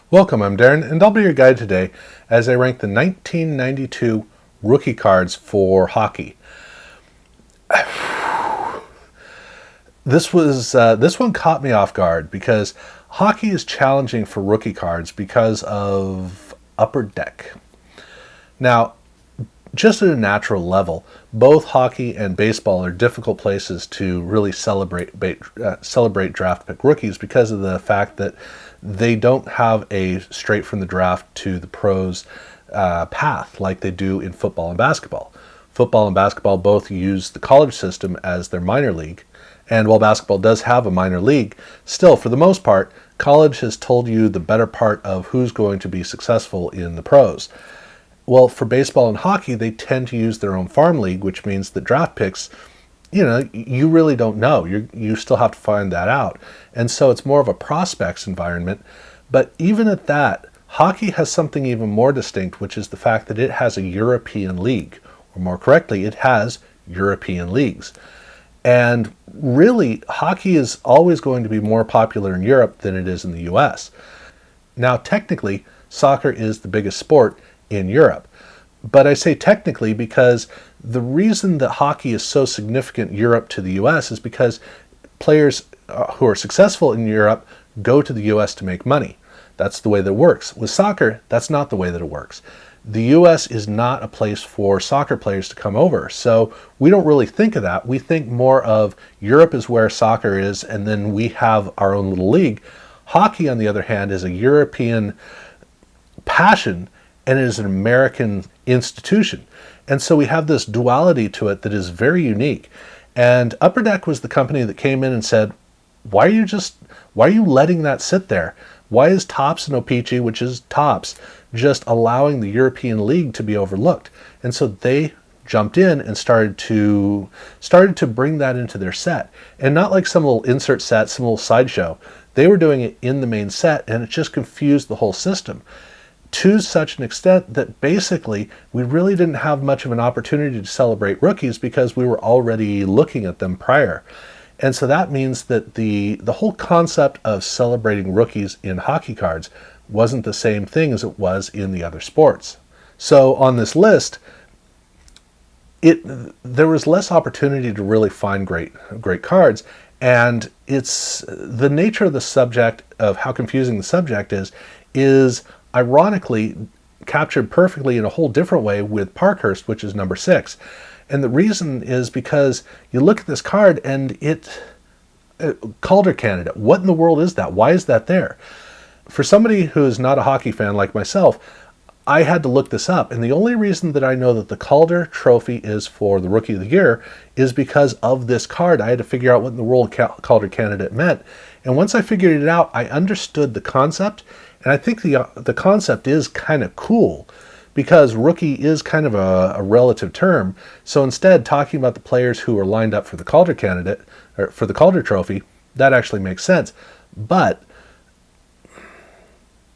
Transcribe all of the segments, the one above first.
Welcome, I'm Darren, and I'll be your guide today as I rank the 1992 rookie cards for hockey. This one caught me off guard because hockey is challenging for rookie cards because of Upper Deck. Now, just at a natural level, both hockey and baseball are difficult places to really celebrate draft pick rookies because of the fact that they don't have a straight from the draft to the pros path like they do in football and basketball. Football and basketball both use the college system as their minor league, and while basketball does have a minor league, still, for the most part, college has told you the better part of who's going to be successful in the pros. Well, for baseball and hockey, they tend to use their own farm league, which means that draft picks, you really don't know. You still have to find that out. And so it's more of a prospects environment. But even at that, hockey has something even more distinct, which is the fact that it has a European league. Or more correctly, it has European leagues. And really, hockey is always going to be more popular in Europe than it is in the US. Now, technically, soccer is the biggest sport in Europe. But I say technically because the reason that hockey is so significant in Europe to the US is because players who are successful in Europe go to the US to make money. That's the way that it works. With soccer, that's not the way that it works. The US is not a place for soccer players to come over. So we don't really think of that. We think more of Europe is where soccer is, and then we have our own little league. Hockey, on the other hand, is a European passion, and it is an American institution. And so we have this duality to it that is very unique. And Upper Deck was the company that came in and said, why are you letting that sit there? Why is Topps and O-Pee-Chee, which is Topps, just allowing the European League to be overlooked? And so they jumped in and started to bring that into their set. And not like some little insert set, some little sideshow. They were doing it in the main set, and it just confused the whole system to such an extent that basically we really didn't have much of an opportunity to celebrate rookies because we were already looking at them prior. And so that means that the whole concept of celebrating rookies in hockey cards wasn't the same thing as it was in the other sports. So on this list, there was less opportunity to really find great cards, and it's the nature of the subject, of how confusing the subject is ironically captured perfectly in a whole different way with Parkhurst, which is number 6. And the reason is because you look at this card and Calder candidate. What in the world is that? Why is that there? For somebody who is not a hockey fan like myself, I had to look this up. And the only reason that I know that the Calder trophy is for the Rookie of the Year is because of this card. I had to figure out what in the world Calder candidate meant. And once I figured it out, I understood the concept. And I think the concept is kind of cool because rookie is kind of a relative term. So instead, talking about the players who are lined up for the Calder candidate, or for the Calder trophy, that actually makes sense. But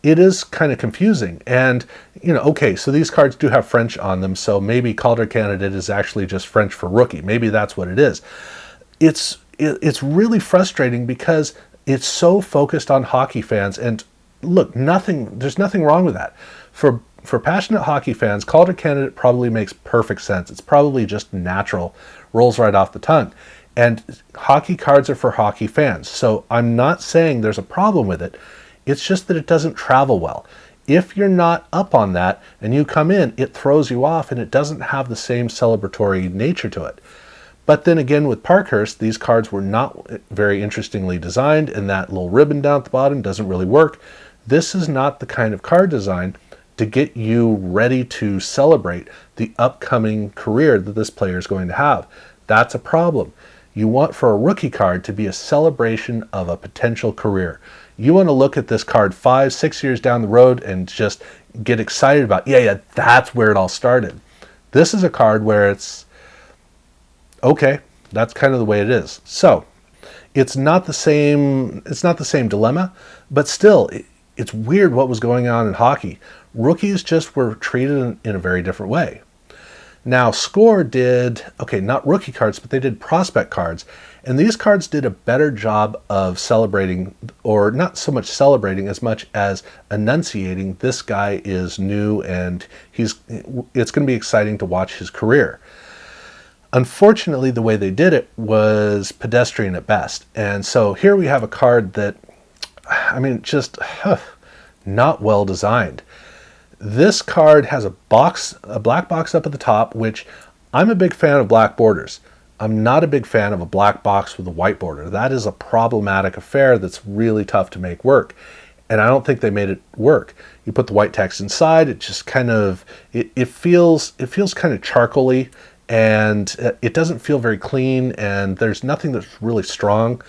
it is kind of confusing. And, okay, so these cards do have French on them, so maybe Calder candidate is actually just French for rookie. Maybe that's what it is. It's really frustrating because it's so focused on hockey fans. And look, there's nothing wrong with that. For passionate hockey fans, Calder candidate probably makes perfect sense. It's probably just natural, rolls right off the tongue. And hockey cards are for hockey fans. So I'm not saying there's a problem with it. It's just that it doesn't travel well. If you're not up on that and you come in, it throws you off and it doesn't have the same celebratory nature to it. But then again, with Parkhurst, these cards were not very interestingly designed, and that little ribbon down at the bottom doesn't really work. This is not the kind of card design to get you ready to celebrate the upcoming career that this player is going to have. That's a problem. You want for a rookie card to be a celebration of a potential career. You want to look at this card 5-6 years down the road and just get excited about, yeah, that's where it all started. This is a card where it's, okay, that's kind of the way it is. So it's not the same dilemma, but still, it's weird what was going on in hockey. Rookies just were treated in a very different way. Now, Score did, not rookie cards, but they did prospect cards. And these cards did a better job of celebrating, or not so much celebrating as much as enunciating, this guy is new and it's going to be exciting to watch his career. Unfortunately, the way they did it was pedestrian at best. And so here we have a card that, I mean, just not well designed. This card has a black box up at the top, which I'm a big fan of black borders. I'm not a big fan of a black box with a white border. That is a problematic affair that's really tough to make work. And I don't think they made it work. You put the white text inside, it just kind of, it feels kind of charcoaly, and it doesn't feel very clean, and there's nothing that's really strong.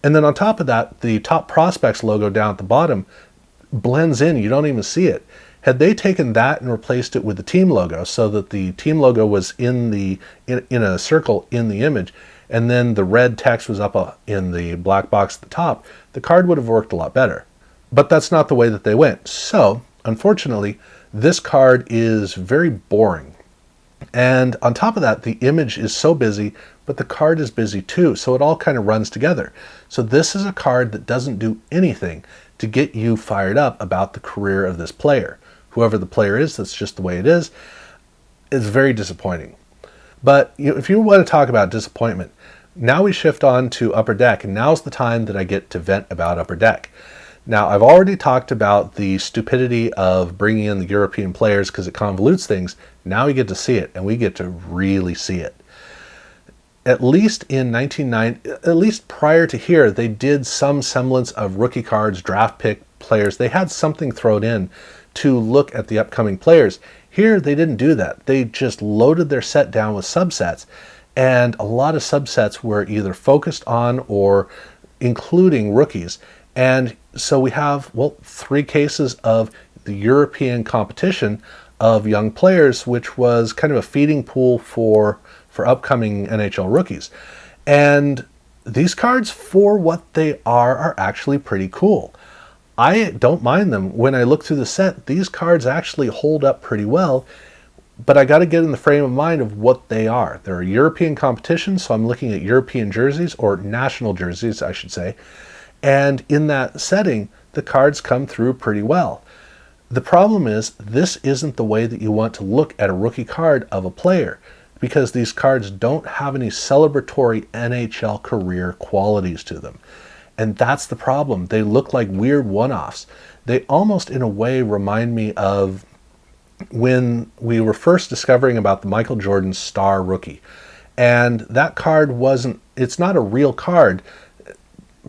And then on top of that, the Top Prospects logo down at the bottom blends in. You don't even see it. Had they taken that and replaced it with the team logo so that the team logo was in a circle in the image, and then the red text was up in the black box at the top, the card would have worked a lot better. But that's not the way that they went. So, unfortunately, this card is very boring. And on top of that, the image is so busy, but the card is busy too, so it all kind of runs together. So this is a card that doesn't do anything to get you fired up about the career of this player. Whoever the player is, that's just the way it is. It's very disappointing. But if you want to talk about disappointment, now we shift on to Upper Deck, and now's the time that I get to vent about Upper Deck. Now, I've already talked about the stupidity of bringing in the European players because it convolutes things. Now we get to see it, and we get to really see it. At least in 1990, at least prior to here, they did some semblance of rookie cards, draft pick players. They had something thrown in to look at the upcoming players. Here, they didn't do that. They just loaded their set down with subsets, and a lot of subsets were either focused on or including rookies. And so we have, well, 3 cases of the European competition of young players, which was kind of a feeding pool for upcoming NHL rookies. And these cards, for what they are actually pretty cool. I don't mind them. When I look through the set, these cards actually hold up pretty well, but I got to get in the frame of mind of what they are. They're a European competition, so I'm looking at European jerseys, or national jerseys, I should say. And in that setting, the cards come through pretty well. The problem is, this isn't the way that you want to look at a rookie card of a player, because these cards don't have any celebratory NHL career qualities to them. And that's the problem. They look like weird one-offs. They almost, in a way, remind me of when we were first discovering about the Michael Jordan star rookie. And that card it's not a real card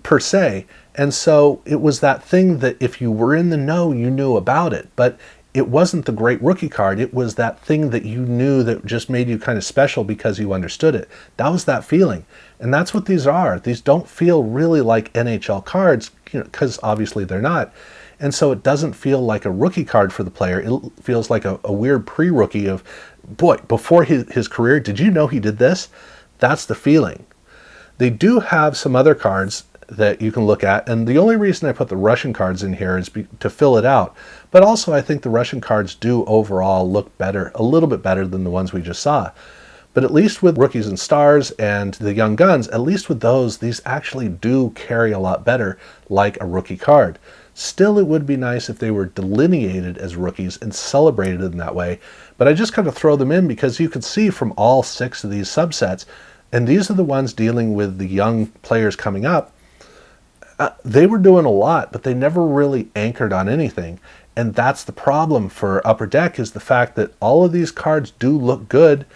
per se. And so it was that thing that if you were in the know, you knew about it. But it wasn't the great rookie card. It was that thing that you knew that just made you kind of special because you understood it. That was that feeling. And that's what these are. These don't feel really like NHL cards, because obviously they're not. And so it doesn't feel like a rookie card for the player. It feels like a weird pre-rookie of, boy, before his career, did you know he did this? That's the feeling. They do have some other cards that you can look at, and the only reason I put the Russian cards in here is to fill it out. But also I think the Russian cards do overall look better, a little bit better than the ones we just saw. But at least with rookies and stars and the young guns, at least with those, these actually do carry a lot better like a rookie card. Still, it would be nice if they were delineated as rookies and celebrated in that way. But I just kind of throw them in because you can see from all 6 of these subsets, and these are the ones dealing with the young players coming up, they were doing a lot, but they never really anchored on anything. And that's the problem for Upper Deck, is the fact that all of these cards do look good.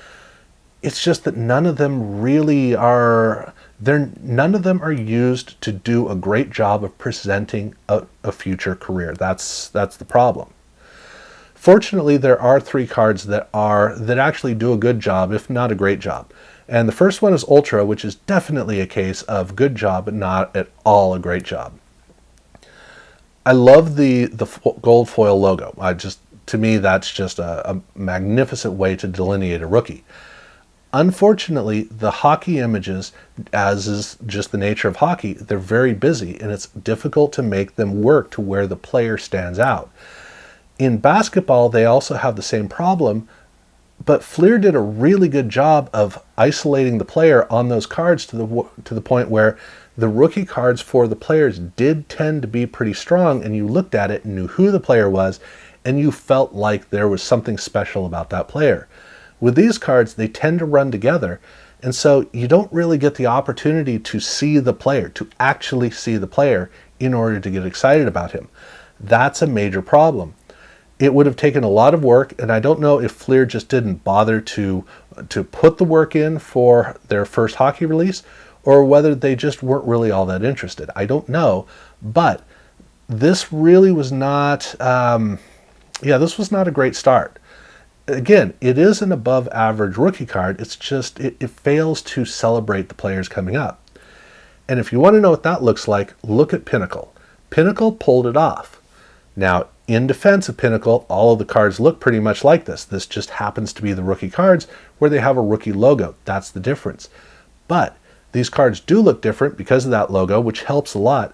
It's just that none of them really are, none of them are used to do a great job of presenting a future career. That's the problem. Fortunately, there are 3 cards that actually do a good job, if not a great job. And the first one is Ultra, which is definitely a case of good job, but not at all a great job. I love the gold foil logo. To me, that's just a magnificent way to delineate a rookie. Unfortunately, the hockey images, as is just the nature of hockey, they're very busy, and it's difficult to make them work to where the player stands out. In basketball, they also have the same problem, But Fleer did a really good job of isolating the player on those cards to the point where the rookie cards for the players did tend to be pretty strong, and you looked at it and knew who the player was, and you felt like there was something special about that player. With these cards, they tend to run together, and so you don't really get the opportunity to see the player, to actually see the player in order to get excited about him. That's a major problem. It would have taken a lot of work, and I don't know if Fleer just didn't bother to put the work in for their first hockey release, or whether they just weren't really all that interested. I don't know, but this really was not, this was not a great start. Again, it is an above average rookie card. It's just, it fails to celebrate the players coming up. And if you want to know what that looks like, look at Pinnacle. Pinnacle pulled it off. Now, in defense of Pinnacle, all of the cards look pretty much like this. This just happens to be the rookie cards where they have a rookie logo. That's the difference. But these cards do look different because of that logo, which helps a lot.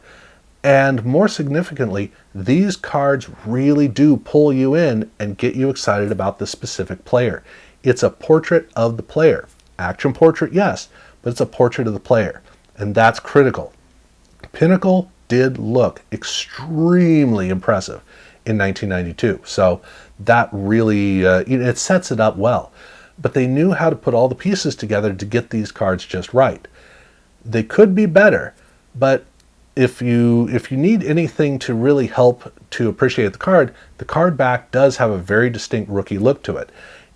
And more significantly, these cards really do pull you in and get you excited about the specific player. It's a portrait of the player. Action portrait, yes, but it's a portrait of the player. And that's critical. Pinnacle did look extremely impressive in 1992. So that really, it sets it up well. But they knew how to put all the pieces together to get these cards just right. They could be better, but if you need anything to really help to appreciate the card back does have a very distinct rookie look to it.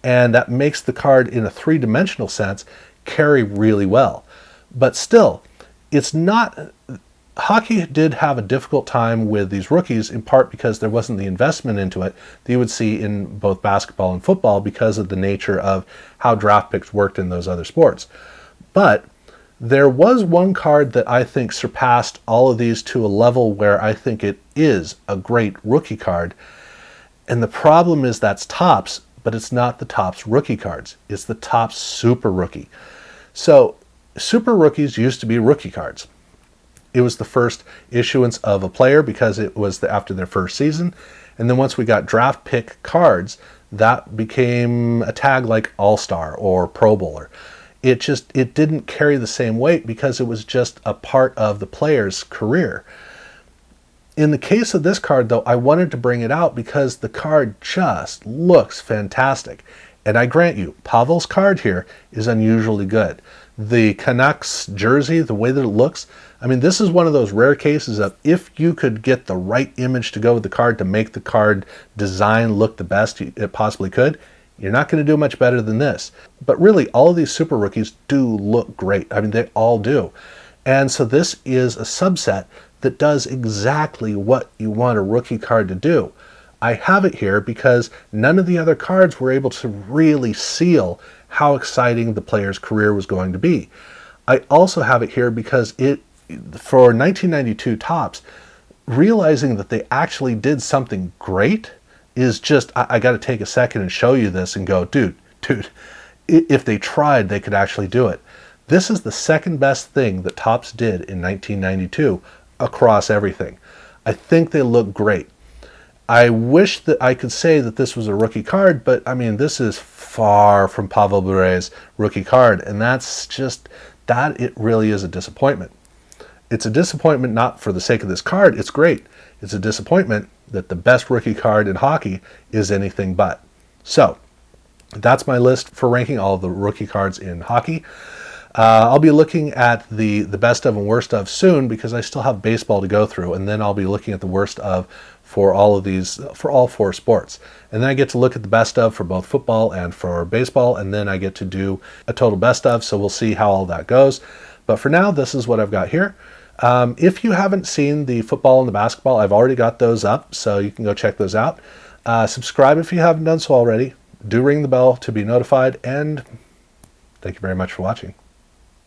And that makes the card, in a three-dimensional sense, carry really well. But still, it's not... Hockey did have a difficult time with these rookies, in part because there wasn't the investment into it that you would see in both basketball and football because of the nature of how draft picks worked in those other sports. But there was one card that I think surpassed all of these to a level where I think it is a great rookie card. And the problem is that's Topps, but it's not the Topps rookie cards. It's the Topps Super Rookie. So Super Rookies used to be rookie cards. It was the first issuance of a player because it was after their first season. And then once we got draft pick cards, that became a tag like All-Star or Pro Bowler. It didn't carry the same weight because it was just a part of the player's career. In the case of this card, though, I wanted to bring it out because the card just looks fantastic. And I grant you, Pavel's card here is unusually good. The Canucks jersey, the way that it looks, I mean, this is one of those rare cases of if you could get the right image to go with the card to make the card design look the best it possibly could, you're not going to do much better than this. But really, all of these Super Rookies do look great. I mean, they all do. And so this is a subset that does exactly what you want a rookie card to do. I have it here because none of the other cards were able to really seal how exciting the player's career was going to be. I also have it here because for 1992 Topps, realizing that they actually did something great is just, I got to take a second and show you this and go, dude, if they tried, they could actually do it. This is the second best thing that Topps did in 1992 across everything. I think they look great. I wish that I could say that this was a rookie card, but I mean, this is far from Pavel Bure's rookie card, and that's just, that it really is a disappointment. It's a disappointment not for the sake of this card, it's great. It's a disappointment that the best rookie card in hockey is anything but. So, that's my list for ranking all of the rookie cards in hockey. I'll be looking at the best of and worst of soon because I still have baseball to go through, and then I'll be looking at the worst of for all of these, for all four sports. And then I get to look at the best of for both football and for baseball, and then I get to do a total best of, so we'll see how all that goes. But for now, this is what I've got here. If you haven't seen the football and the basketball, I've already got those up, so you can go check those out. Subscribe if you haven't done so already. Do ring the bell to be notified, and thank you very much for watching.